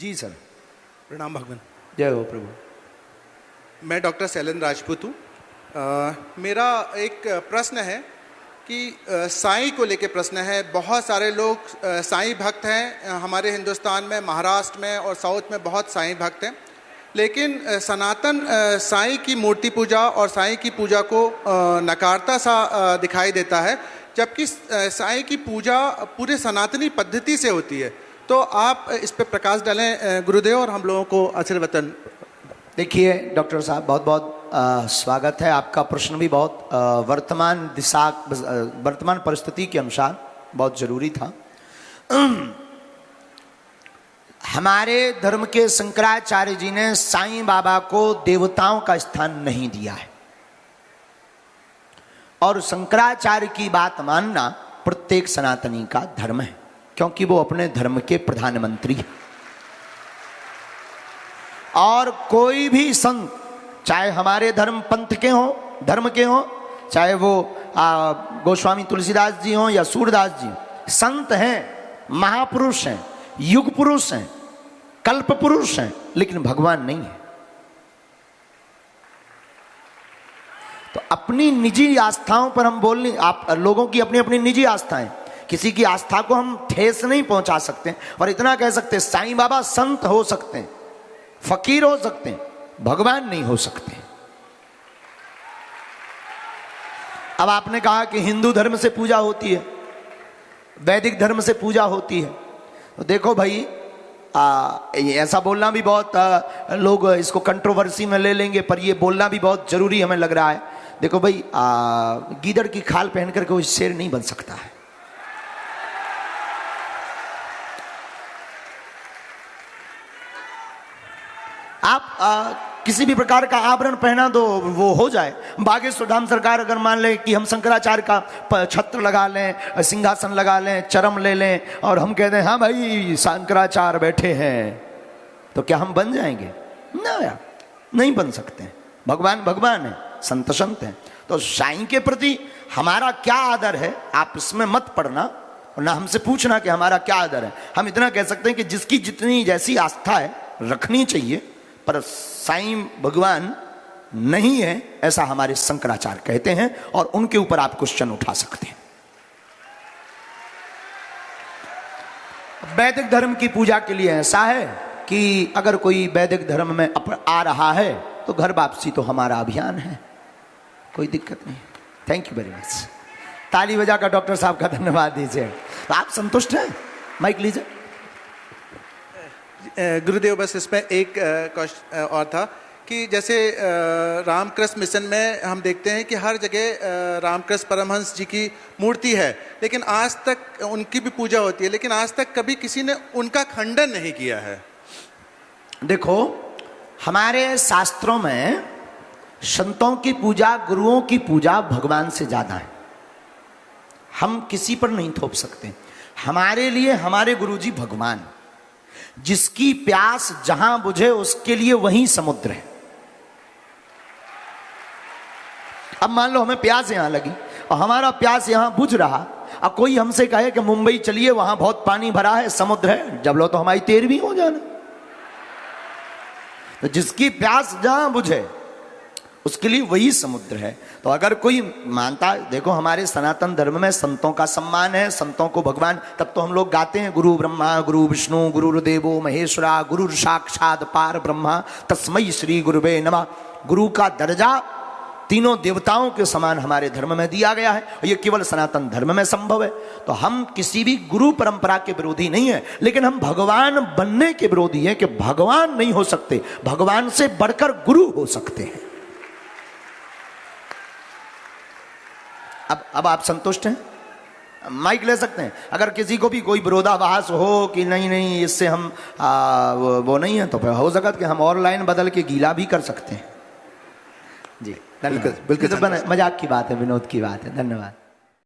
जी sir. प्रणाम भगवान। जय हो प्रभु। मैं डॉक्टर शैलेंद्र राजपूत हूँ। मेरा एक प्रश्न है कि साईं को लेके प्रश्न है। बहुत सारे लोग साईं भक्त हैं हमारे हिंदुस्तान में, महाराष्ट्र में और साउथ में बहुत साईं भक्त हैं, लेकिन सनातन साईं की मूर्ति पूजा और साईं की पूजा को नकारता सा दिखाई देता है, जबकि साईं की पूजा पूरे सनातनी पद्धति से होती है। तो आप इस पे प्रकाश डालें गुरुदेव, और हम लोगों को आशीर्वचन। देखिए डॉक्टर साहब, बहुत बहुत स्वागत है। आपका प्रश्न भी बहुत वर्तमान परिस्थिति के अनुसार बहुत जरूरी था। हमारे धर्म के शंकराचार्य जी ने साईं बाबा को देवताओं का स्थान नहीं दिया है, और शंकराचार्य की बात मानना प्रत्येक सनातनी का धर्म है, क्योंकि वो अपने धर्म के प्रधानमंत्री हैं। और कोई भी संत, चाहे हमारे धर्म पंथ के हों, धर्म के हों, चाहे वो गोस्वामी तुलसीदास जी हों या सूरदास जी, संत हैं, महापुरुष हैं, युग पुरुष हैं, कल्प पुरुष हैं, लेकिन भगवान नहीं है। तो अपनी निजी आस्थाओं पर हम बोलने, आप लोगों की अपनी अपनी निजी आस्थाएं, किसी की आस्था को हम ठेस नहीं पहुंचा सकते। और इतना कह सकते हैं, साईं बाबा संत हो सकते हैं, फकीर हो सकते हैं, भगवान नहीं हो सकते। अब आपने कहा कि हिंदू धर्म से पूजा होती है, वैदिक धर्म से पूजा होती है। तो देखो भाई, ऐसा बोलना भी बहुत लोग इसको कंट्रोवर्सी में ले लेंगे, पर ये बोलना भी बहुत जरूरी हमें लग रहा है। देखो भाई, गीदड़ की खाल पहन करके कोई शेर नहीं बन सकता है। आप किसी भी प्रकार का आभरण पहना दो, वो हो जाए। बागेश्वर धाम सरकार अगर मान ले कि हम शंकराचार्य का छत्र लगा लें, सिंहासन लगा लें, चरम ले लें, और हम कहते हैं हाँ भाई शंकराचार्य बैठे हैं, तो क्या हम बन जाएंगे? ना यार, नहीं बन सकते। भगवान भगवान है, संत संत हैं। तो साईं के प्रति हमारा क्या आदर है, आप इसमें मत पड़ना, और ना हमसे पूछना कि हमारा क्या आदर है। हम इतना कह सकते हैं कि जिसकी जितनी जैसी आस्था है रखनी चाहिए, पर साईं भगवान नहीं है ऐसा हमारे शंकराचार्य कहते हैं, और उनके ऊपर आप क्वेश्चन उठा सकते हैं। वैदिक धर्म की पूजा के लिए ऐसा है कि अगर कोई वैदिक धर्म में आ रहा है तो घर वापसी तो हमारा अभियान है, कोई दिक्कत नहीं। Thank you very much. ताली बजाकर डॉक्टर साहब का धन्यवाद दीजिए। तो आप संतुष्ट हैं? माइक लीजिए। गुरुदेव, बस इसमें एक क्वेश्चन और था कि जैसे रामकृष्ण मिशन में हम देखते हैं कि हर जगह रामकृष्ण परमहंस जी की मूर्ति है, लेकिन आज तक उनकी भी पूजा होती है, लेकिन आज तक कभी किसी ने उनका खंडन नहीं किया है। देखो, हमारे शास्त्रों में संतों की पूजा, गुरुओं की पूजा भगवान से ज्यादा है। हम किसी पर नहीं थोप सकते। हमारे लिए हमारे गुरुजी भगवान, जिसकी प्यास जहां बुझे उसके लिए वहीं समुद्र है। अब मान लो हमें प्यास यहां लगी और हमारा प्यास यहां बुझ रहा, और कोई हमसे कहे कि मुंबई चलिए वहां बहुत पानी भरा है, समुद्र है, जब लो तो हमारी 13वीं हो जाना। तो जिसकी प्यास जहां बुझे उसके लिए वही समुद्र है। तो अगर कोई मानता, देखो हमारे सनातन धर्म में संतों का सम्मान है, संतों को भगवान, तब तो हम लोग गाते हैं गुरु ब्रह्मा गुरु विष्णु गुरुर्देवो महेश्वरा गुरु साक्षात पार ब्रह्मा तस्मै श्री गुरुवे नमः। गुरु का दर्जा तीनों देवताओं के समान हमारे धर्म में दिया गया है, और ये केवल सनातन धर्म में संभव है। तो हम किसी भी गुरु परंपरा के विरोधी नहीं है, लेकिन हम भगवान बनने के विरोधी है कि भगवान नहीं हो सकते, भगवान से बढ़कर गुरु हो सकते हैं। अब आप संतुष्ट हैं? माइक ले सकते हैं। अगर किसी को भी कोई विरोधाभास हो कि नहीं नहीं इससे हम वो नहीं है, तो फिर हो सकता कि हम और लाइन बदल के गीला भी कर सकते हैं। जी, बिल्कुल, मजाक की बात है, विनोद की बात है। धन्यवाद।